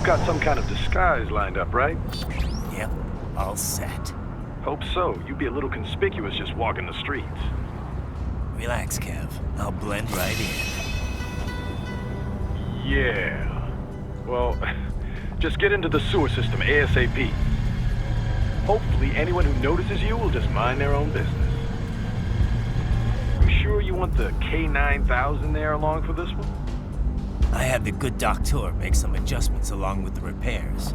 got some kind of disguise lined up, right? Yep, all set. Hope so. You'd be a little conspicuous just walking the streets. Relax, Kev. I'll blend right in. Yeah. Well, just get into the sewer system ASAP. Hopefully anyone who notices you will just mind their own business. You sure you want the K9000 there along for this one? I had the good doctor make some adjustments along with the repairs.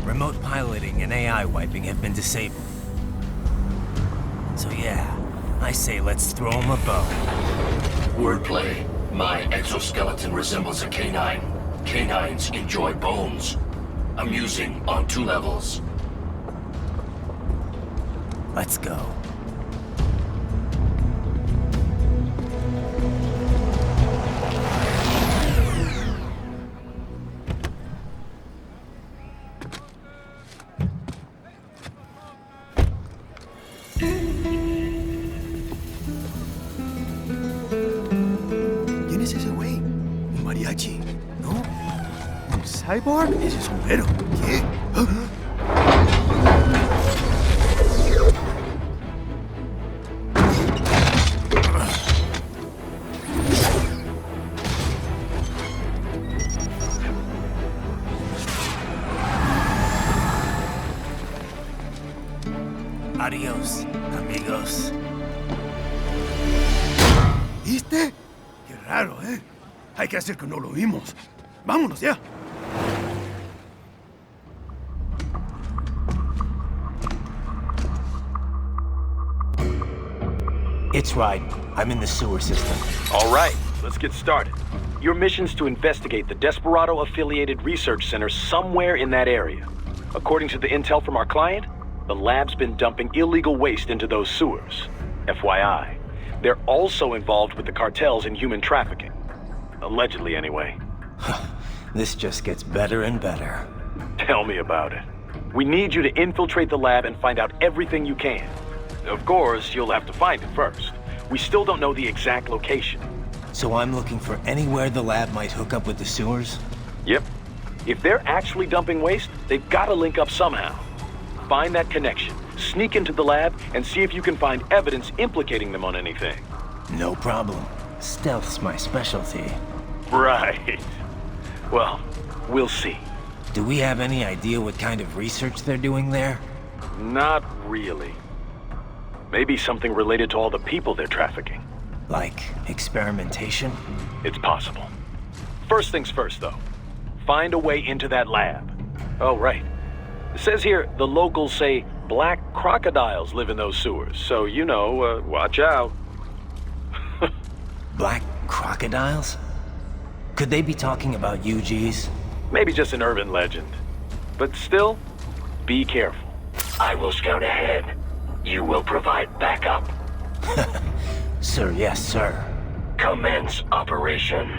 Remote piloting and AI wiping have been disabled. So yeah, I say let's throw him a bone. Wordplay. My exoskeleton resembles a canine. Canines enjoy bones. Amusing on 2 levels. Let's go. ¿Quién es ese güey? ¿Un mariachi? ¿No? ¿Un cyborg? Ese sombrero. ¿Qué? Adiós, amigos. ¿Viste? Qué raro, ¿eh? Hay que hacer que no lo vimos. Vámonos ya. It's right. I'm in the sewer system. All right, let's get started. Your mission's to investigate the Desperado-affiliated research center somewhere in that area. According to the intel from our client, the lab's been dumping illegal waste into those sewers. FYI, they're also involved with the cartels in human trafficking. Allegedly, anyway. This just gets better and better. Tell me about it. We need you to infiltrate the lab and find out everything you can. Of course, you'll have to find it first. We still don't know the exact location. So I'm looking for anywhere the lab might hook up with the sewers? Yep. If they're actually dumping waste, they've got to link up somehow. Find that connection, sneak into the lab, and see if you can find evidence implicating them on anything. No problem. Stealth's my specialty. Right. Well, we'll see. Do we have any idea what kind of research they're doing there? Not really. Maybe something related to all the people they're trafficking. Like experimentation? It's possible. First things first, though. Find a way into that lab. Oh, right. It says here the locals say black crocodiles live in those sewers, so you know, watch out. Black crocodiles? Could they be talking about UGs? Maybe just an urban legend. But still, be careful. I will scout ahead. You will provide backup. Sir, yes, sir. Commence operation.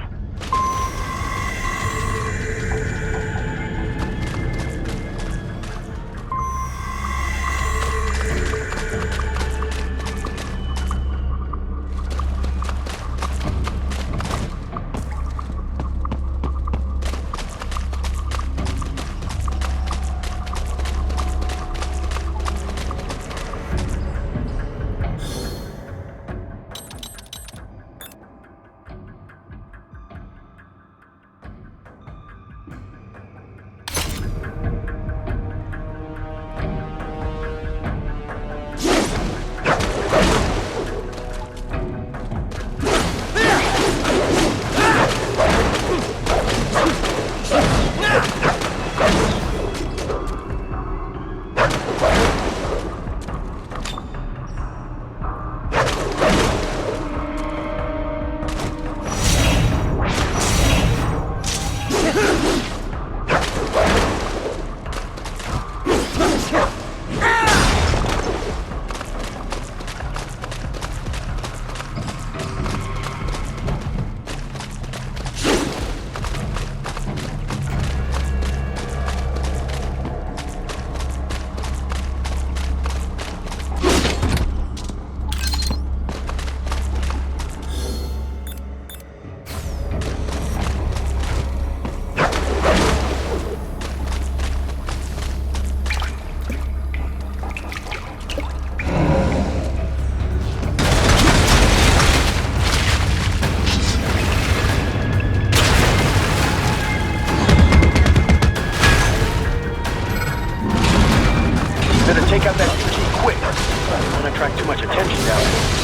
Better take out that key quick. Don't want to attract too much attention down there.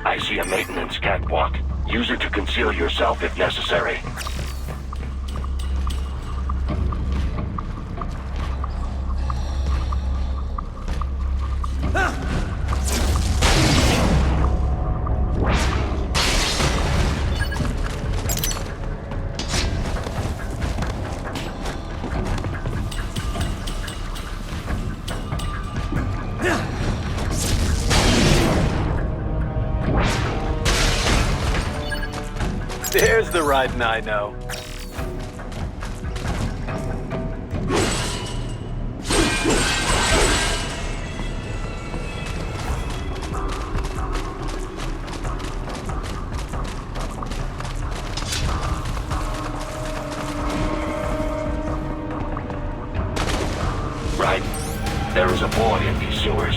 I see a maintenance catwalk. Use it to conceal yourself if necessary. There's the riding I know. Right. There is a boy in these sewers.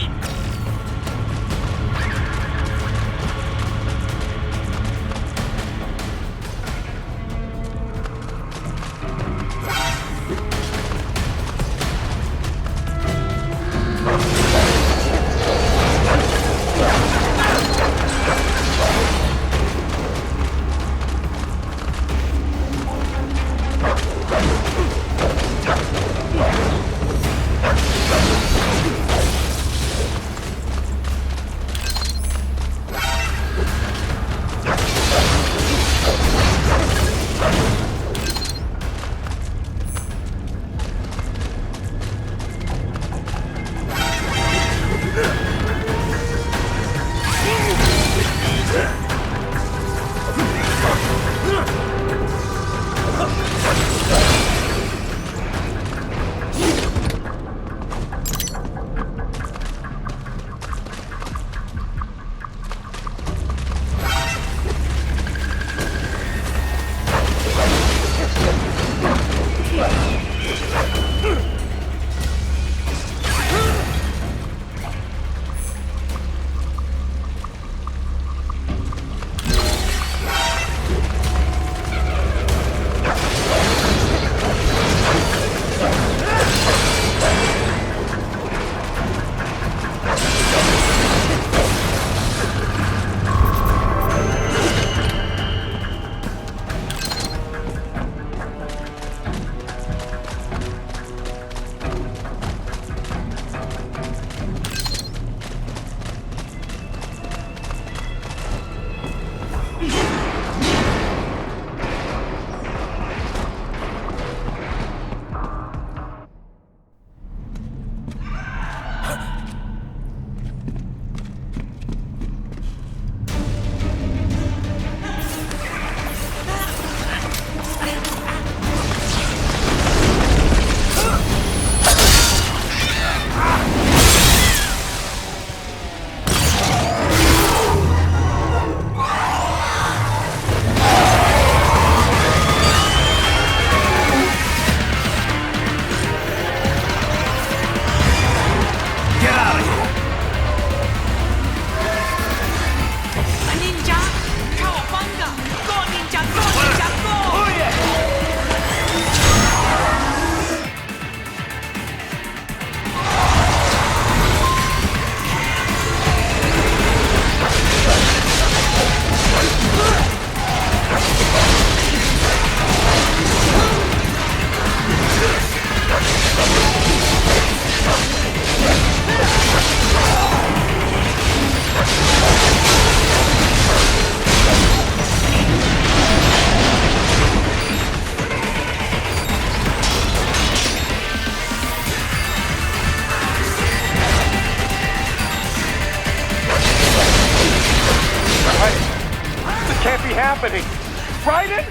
happening? Friday?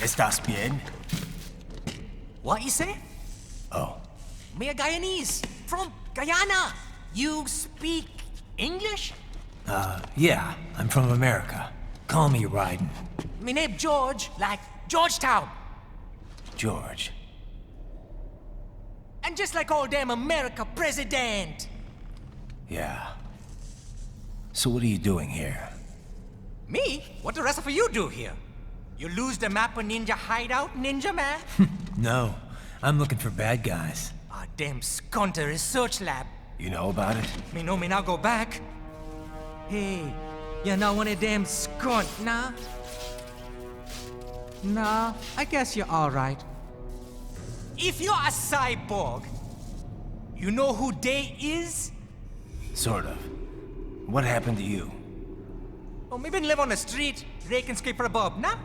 ¿Estás bien? What you say? Oh, Me a Guyanese from Guyana. You speak English? yeah, I'm from America. Call me Ryden. Me name George, like Georgetown. George. And just like all damn America president. Yeah. So what are you doing here? Me? What the rest of you do here? You lose the map of Ninja hideout, Ninja man? No, I'm looking for bad guys. Ah, damn Skunter research lab. You know about it? Me know me now go back. Hey, you're not one of them skunt, nah? Nah, I guess you're alright. If you're a cyborg, you know who they is? Sort of. What happened to you? Oh, me been live on the street, rake and scrape for a bob, nah?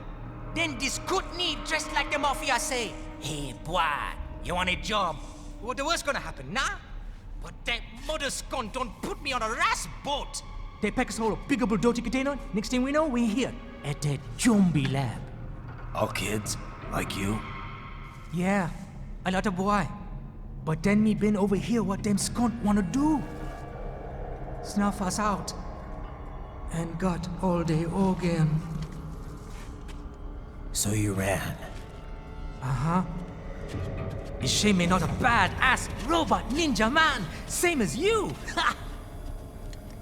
Then this good need dressed like the mafia say, hey boy, you want a job? What the worst gonna happen, nah? But that mother scunt don't put me on a ras boat. They pack us all a big old dirty container. Next thing we know, we're here at that zombie lab. All kids? Like you? Yeah, a lot of boy. But then me been over here what them scunt wanna do. Snuff us out. And got all day organ. So you ran. Uh-huh. Is she me not a bad-ass robot ninja man, same as you? Ha!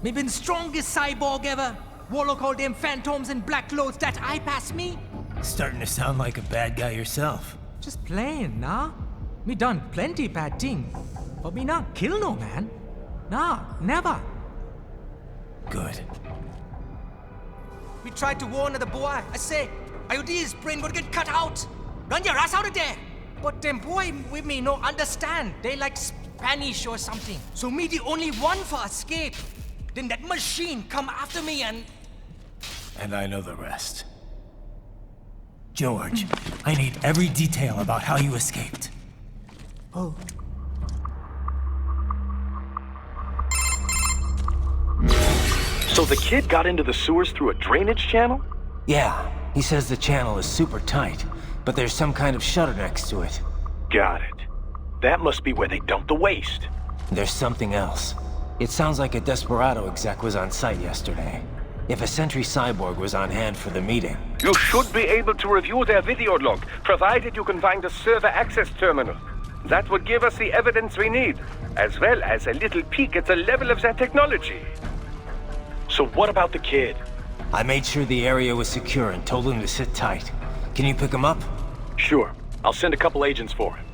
Me been strongest cyborg ever. Warlock all them phantoms in black clothes that eye pass me. Starting to sound like a bad guy yourself. Just playing, nah? Me done plenty bad thing. But me not kill no man. Nah, never. Good. We tried to warn the boy. I say, IOD's brain would get cut out. Run your ass out of there. But them boy with me no understand. They like Spanish or something. So me the only one for escape. Then that machine come after me and... And I know the rest. George, I need every detail about how you escaped. Oh. So the kid got into the sewers through a drainage channel? Yeah, he says the channel is super tight, but there's some kind of shutter next to it. Got it. That must be where they dumped the waste. There's something else. It sounds like a Desperado exec was on site yesterday. If a Sentry Cyborg was on hand for the meeting. You should be able to review their video log, provided you can find a server access terminal. That would give us the evidence we need, as well as a little peek at the level of their technology. So what about the kid? I made sure the area was secure and told him to sit tight. Can you pick him up? Sure. I'll send a couple agents for him.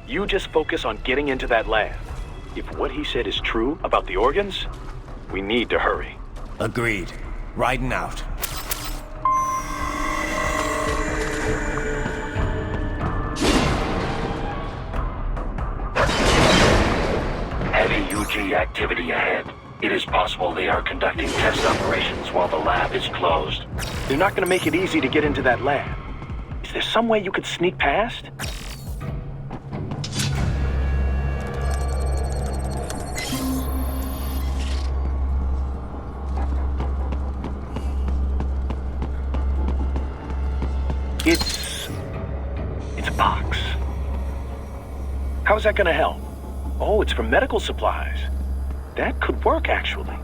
You just focus on getting into that lab. If what he said is true about the organs, we need to hurry. Agreed. Riding out. Heavy UG activity ahead. It is possible they are conducting test operations while the lab is closed. They're not gonna make it easy to get into that lab. Is there some way you could sneak past? It's a box. How's that gonna help? Oh, it's for medical supplies. That could work, actually.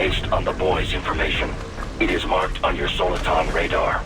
based on the boy's information. It is marked on your Soliton radar.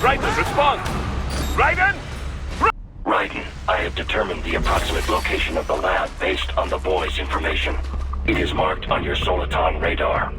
Raiden, respond! Raiden! Raiden, I have determined the approximate location of the lab based on the boy's information. It is marked on your Soliton radar.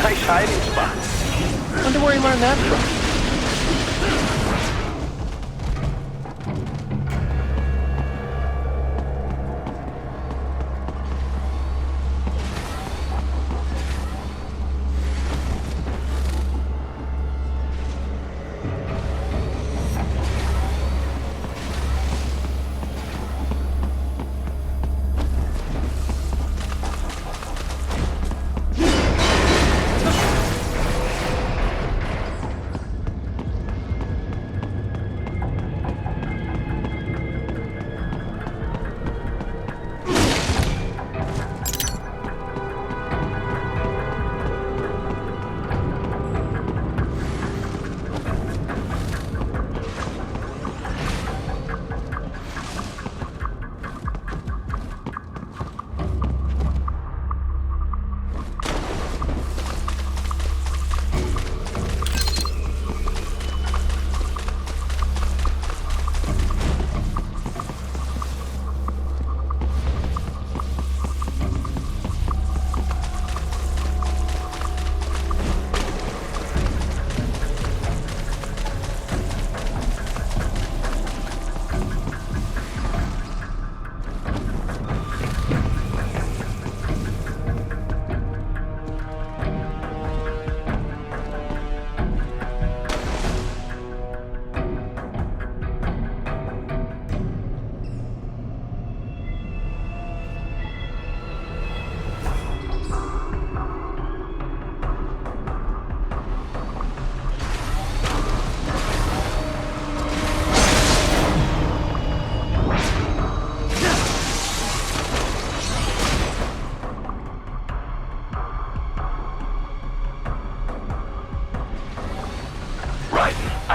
Nice hiding spot. Wonder where he learned that from.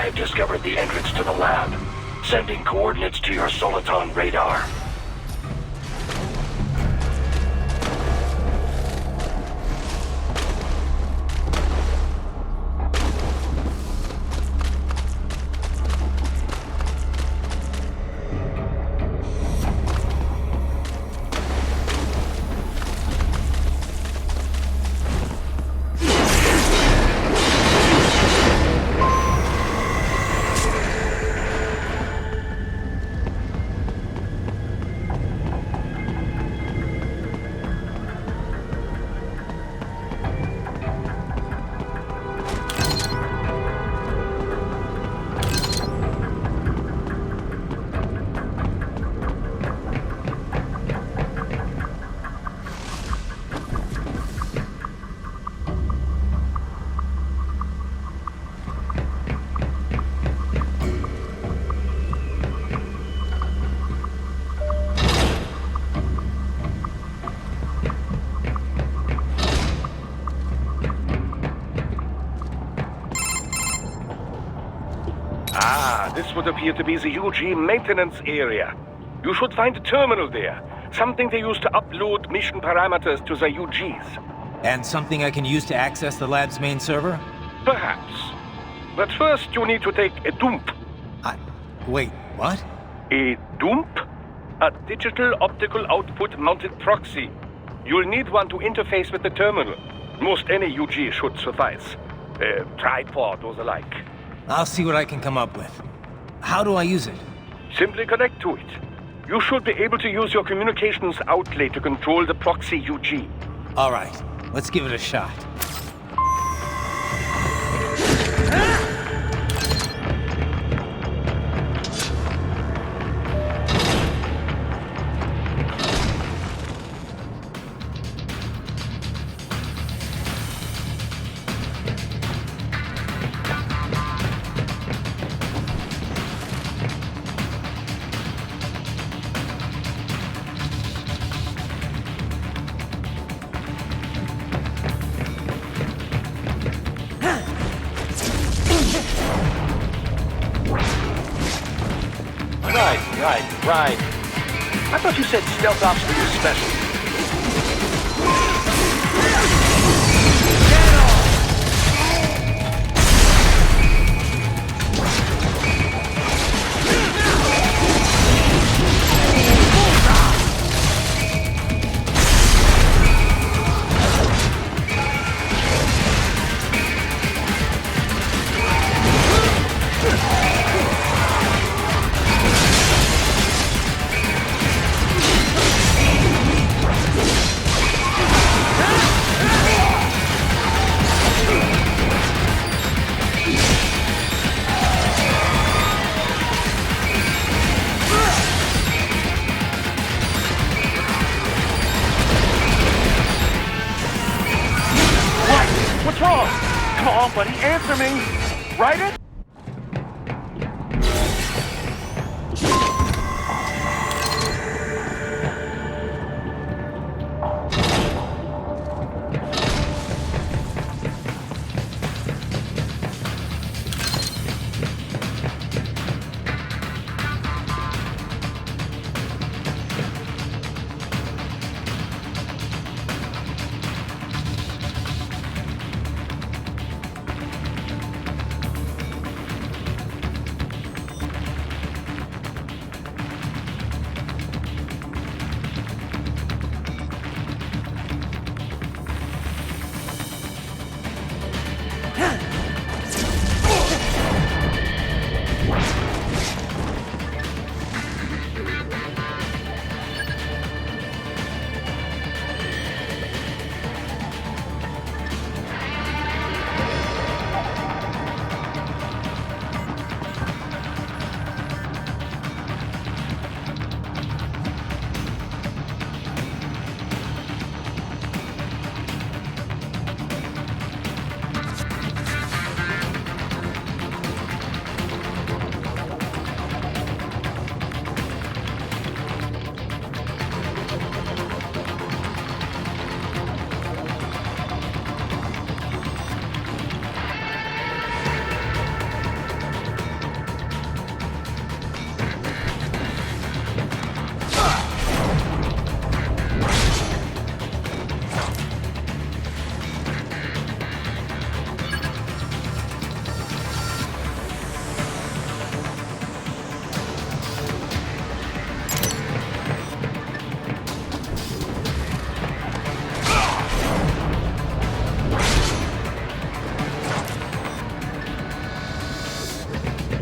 I have discovered the entrance to the lab. Sending coordinates to your Soliton radar. This would appear to be the UG maintenance area. You should find a terminal there. Something they use to upload mission parameters to the UGs. And something I can use to access the lab's main server? Perhaps. But first you need to take a dump. Wait, what? A dump? A digital optical output mounted proxy. You'll need one to interface with the terminal. Most any UG should suffice. A tripod or the like. I'll see what I can come up with. How do I use it? Simply connect to it. You should be able to use your communications outlet to control the proxy UG. All right, let's give it a shot. Right. I thought you said stealth ops were your specialty. What's wrong? Come on, buddy, answer me. Write it?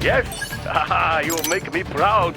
Yes? Haha, you make me proud.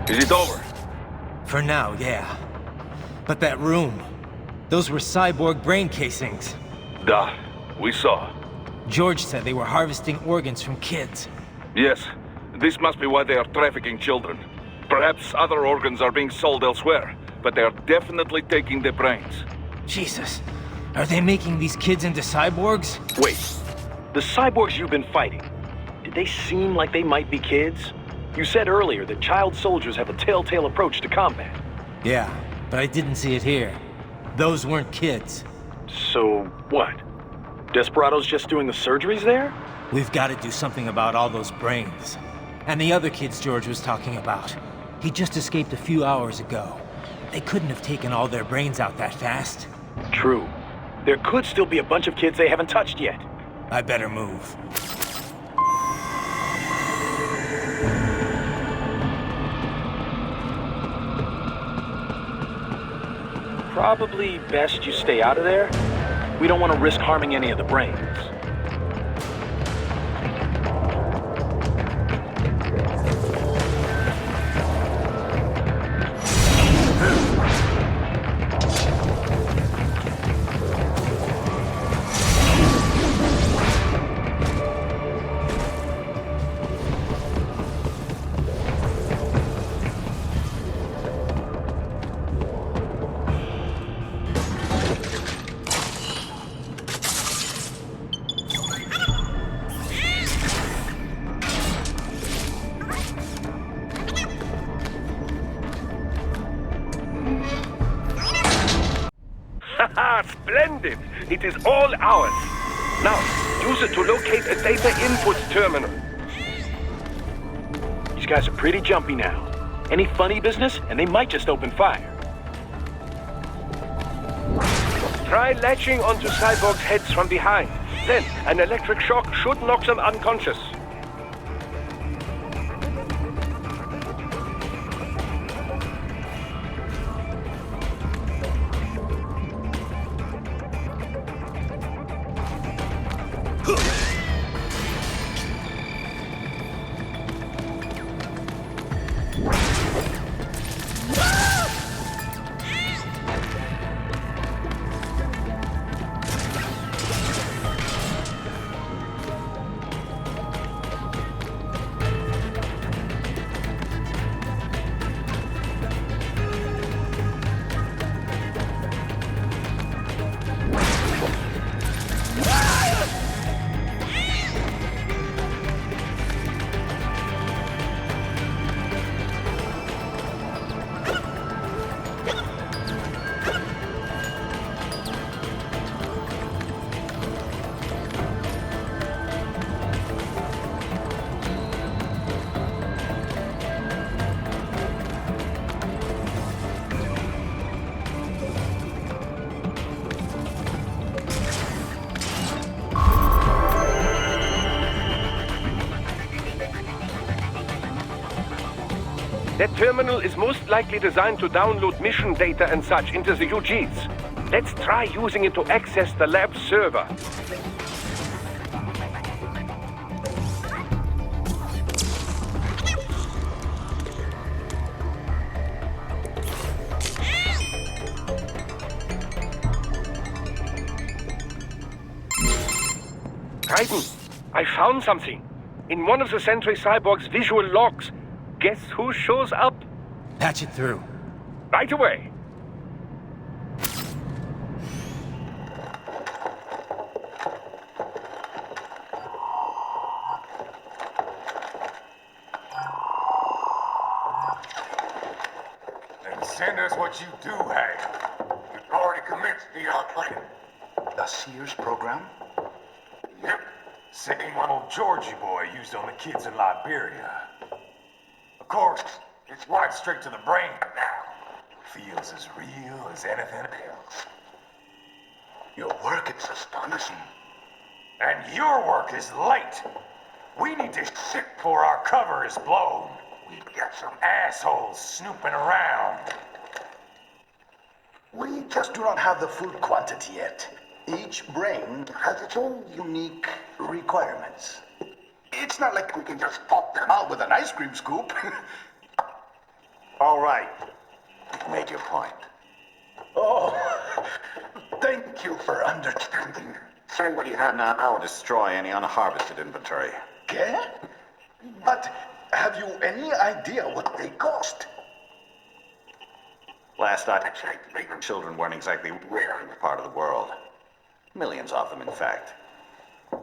Is it over? For now, yeah. But that room, those were cyborg brain casings. Duh, we saw. George said they were harvesting organs from kids. Yes, this must be why they are trafficking children. Perhaps other organs are being sold elsewhere, but they are definitely taking their brains. Jesus, are they making these kids into cyborgs? Wait, the cyborgs you've been fighting, did they seem like they might be kids? You said earlier that child soldiers have a telltale approach to combat. Yeah, but I didn't see it here. Those weren't kids. So, what? Desperado's just doing the surgeries there? We've got to do something about all those brains. And the other kids George was talking about. He just escaped a few hours ago. They couldn't have taken all their brains out that fast. True. There could still be a bunch of kids they haven't touched yet. I better move. Probably best you stay out of there. We don't want to risk harming any of the brains. Haha, splendid! It is all ours. Now, use it to locate a data input terminal. These guys are pretty jumpy now. Any funny business, and they might just open fire. Try latching onto cyborgs' heads from behind. Then, an electric shock should knock them unconscious. That terminal is most likely designed to download mission data and such into the UGs. Let's try using it to access the lab server. Titan, I found something. In one of the Sentry Cyborg's visual logs. Guess who shows up? Patch it through. Right away. Then send us what you do have. You've already commenced the plan. The Sears program? Yep. Same one old Georgie boy used on the kids in Liberia. Of course, it's right straight to the brain now. Feels as real as anything else. Your work is astonishing. And your work is late. We need to shit before our cover is blown. We've got some assholes snooping around. We just do not have the full quantity yet. Each brain has its own unique requirements. It's not like we can just pop them out with an ice cream scoop. All right. You've made your point. Oh, thank you for understanding. Send what you have now, or destroy any unharvested inventory. Okay? But have you any idea what they cost? Last I checked, children weren't exactly rare in the part of the world. Millions of them, in fact.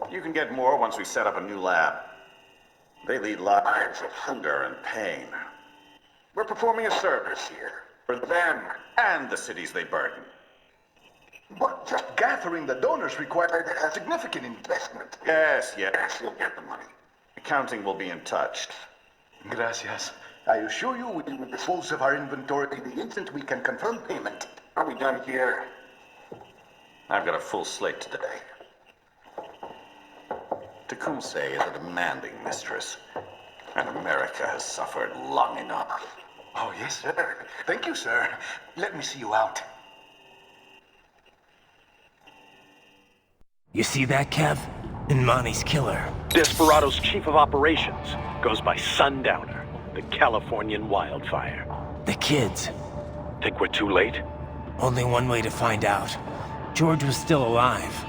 You can get more once we set up a new lab. They lead lives of hunger and pain. We're performing a service here for them and the cities they burden. But just gathering the donors required a significant investment. Yes, you'll get the money. Accounting will be in touch. Gracias. I assure you we will dispose of our inventory the instant we can confirm payment. Are we done here? I've got a full slate today. Tecumseh is a demanding mistress, and America has suffered long enough. Oh, yes, sir. Thank you, sir. Let me see you out. You see that, Kev? Imani's killer. Desperado's chief of operations goes by Sundowner, the Californian wildfire. The kids. Think we're too late? Only one way to find out. George was still alive.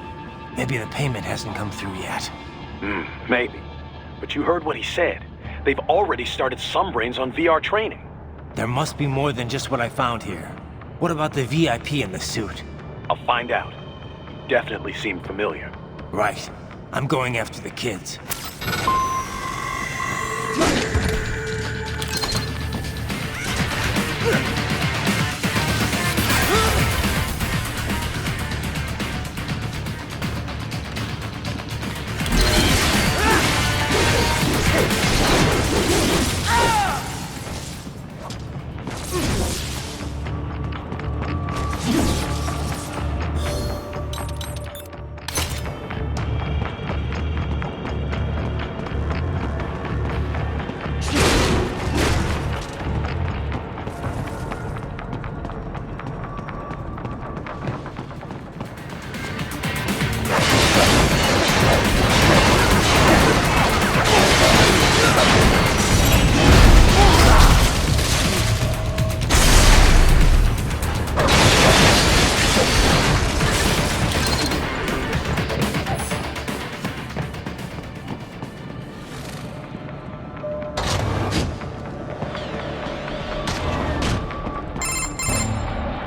Maybe the payment hasn't come through yet. Maybe. But you heard what he said. They've already started some brains on VR training. There must be more than just what I found here. What about the VIP in the suit? I'll find out. You definitely seem familiar. Right. I'm going after the kids.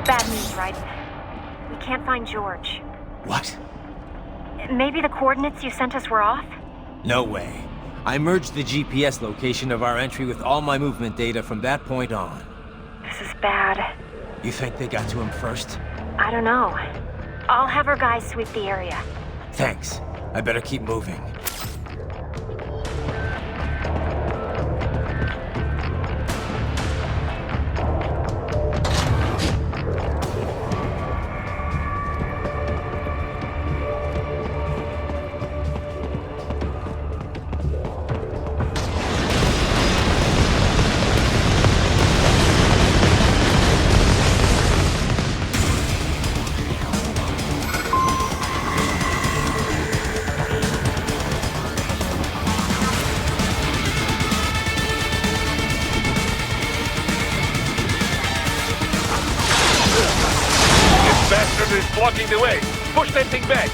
Bad news, right? We can't find George. What? Maybe the coordinates you sent us were off? No way. I merged the GPS location of our entry with all my movement data from that point on. This is bad. You think they got to him first? I don't know. I'll have our guys sweep the area. Thanks. I better keep moving. blocking the way. Push that thing back.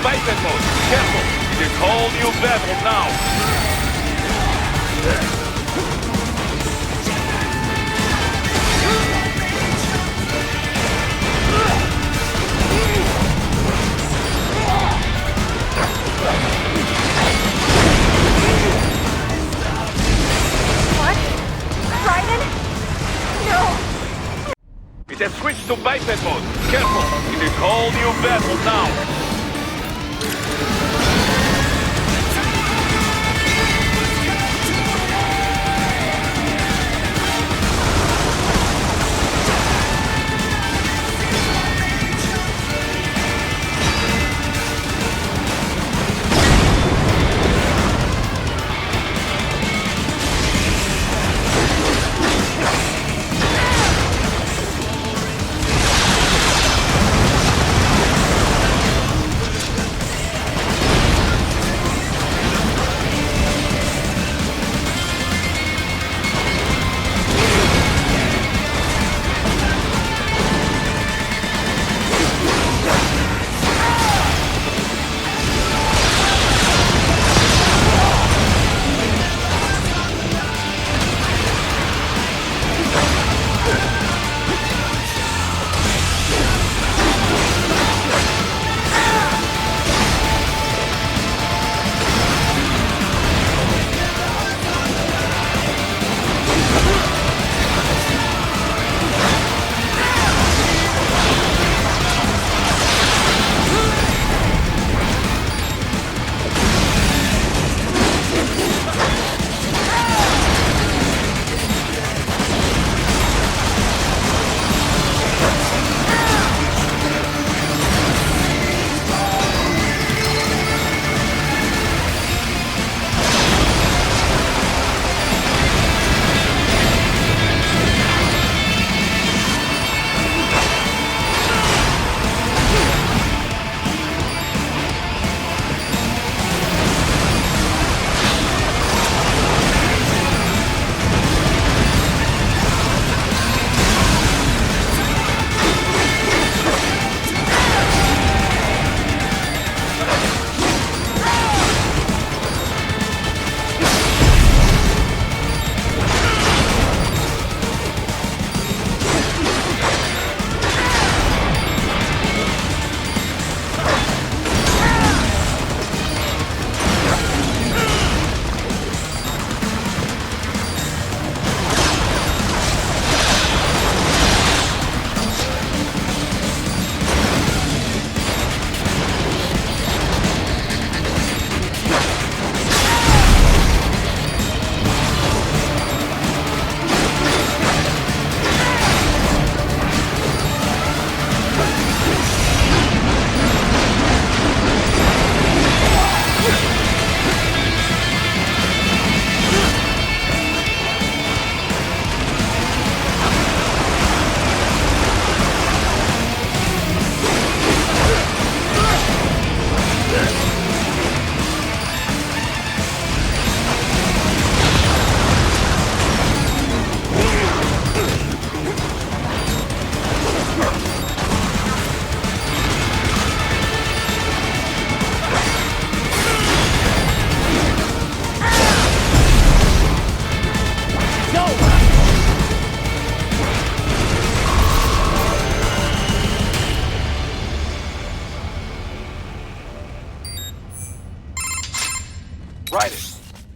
Biped mode. Careful. It is whole new battle now. What? Raiden? No! It has switched to biped mode. Careful. It is whole new battle now.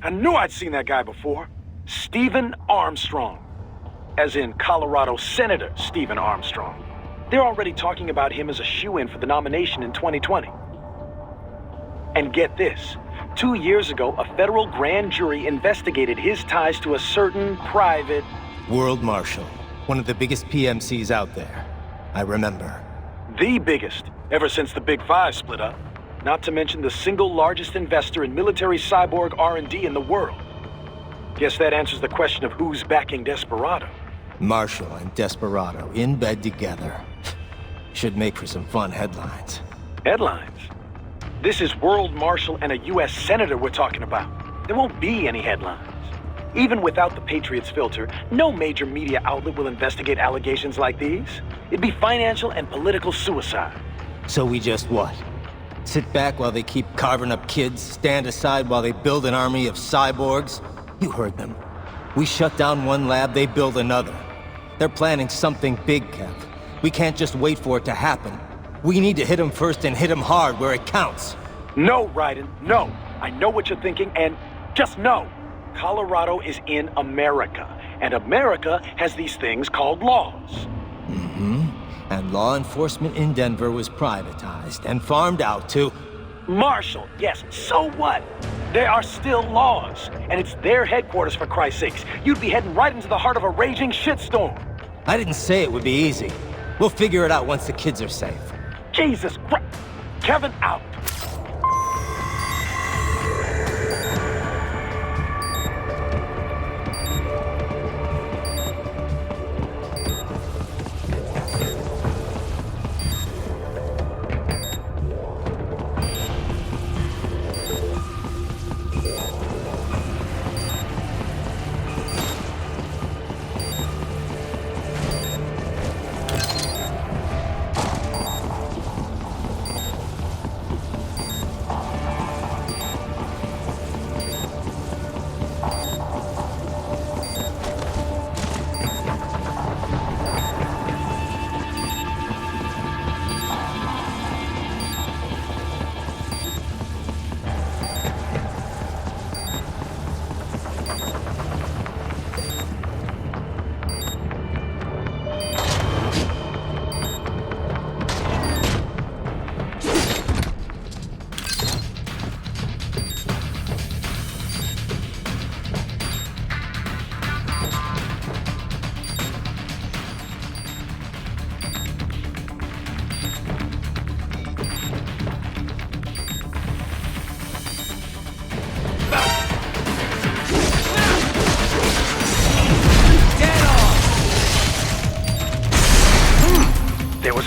I knew I'd seen that guy before. Stephen Armstrong. As in Colorado Senator Stephen Armstrong. They're already talking about him as a shoo-in for the nomination in 2020. And get this, 2 years ago, a federal grand jury investigated his ties to a certain private... World Marshal. One of the biggest PMCs out there. I remember. The biggest, ever since the Big Five split up. Not to mention the single largest investor in military cyborg R&D in the world. Guess that answers the question of who's backing Desperado. Marshall and Desperado in bed together. Should make for some fun headlines. Headlines? This is World Marshal and a U.S. Senator we're talking about. There won't be any headlines. Even without the Patriots filter, no major media outlet will investigate allegations like these. It'd be financial and political suicide. So we just what? Sit back while they keep carving up kids, stand aside while they build an army of cyborgs? You heard them. We shut down one lab, they build another. They're planning something big, Kev. We can't just wait for it to happen. We need to hit them first and hit them hard where it counts. No, Raiden, no. I know what you're thinking, and just know. Colorado is in America, and America has these things called laws. Mm-hmm. And law enforcement in Denver was privatized and farmed out to... Marshall, yes, so what? There are still laws, and it's their headquarters, for Christ's sakes. You'd be heading right into the heart of a raging shitstorm. I didn't say it would be easy. We'll figure it out once the kids are safe. Jesus Christ! Kevin, out!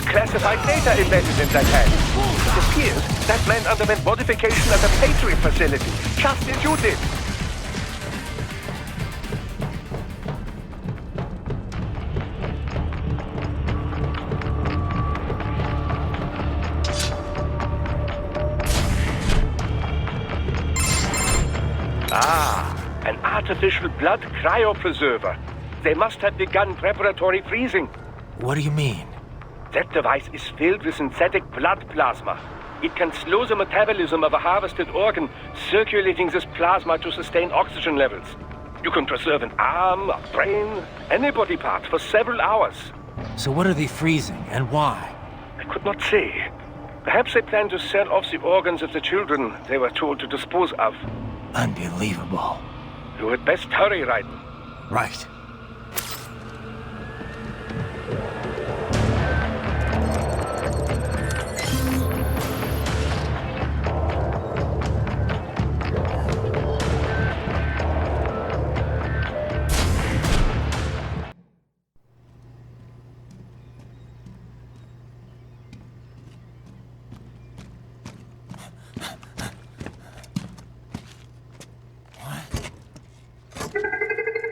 Classified data embedded in that hand. It appears that man underwent modification at a Patriot facility, just as you did. Ah, an artificial blood cryopreserver. They must have begun preparatory freezing. What do you mean? That device is filled with synthetic blood plasma. It can slow the metabolism of a harvested organ, circulating this plasma to sustain oxygen levels. You can preserve an arm, a brain, any body part for several hours. So what are they freezing, and why? I could not say. Perhaps they plan to sell off the organs of the children they were told to dispose of. Unbelievable. You had best hurry, Raiden. Right.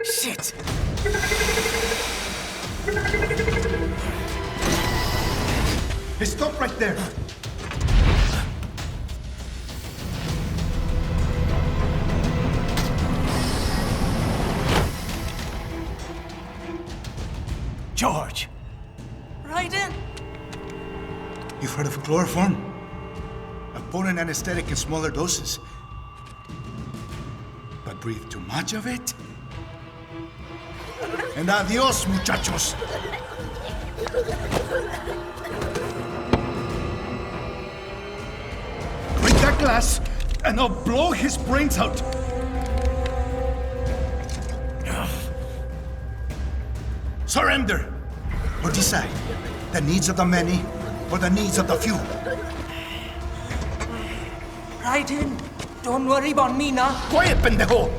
Shit! Hey, stop right there! George! Raiden? You've heard of chloroform? A potent anesthetic in smaller doses. But breathe too much of it? And adios, muchachos! Break that glass and I'll blow his brains out. Surrender! Or decide. The needs of the many or the needs of the few. Raiden, don't worry about me now. Quiet, pendejo!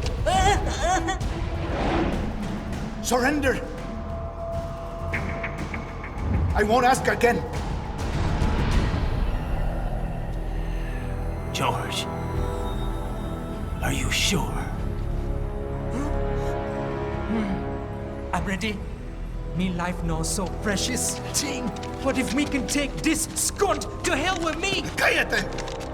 Surrender! I won't ask again. George, are you sure? I'm ready. Me life now so precious. Ting, what if me can take this skunt to hell with me? Cállate!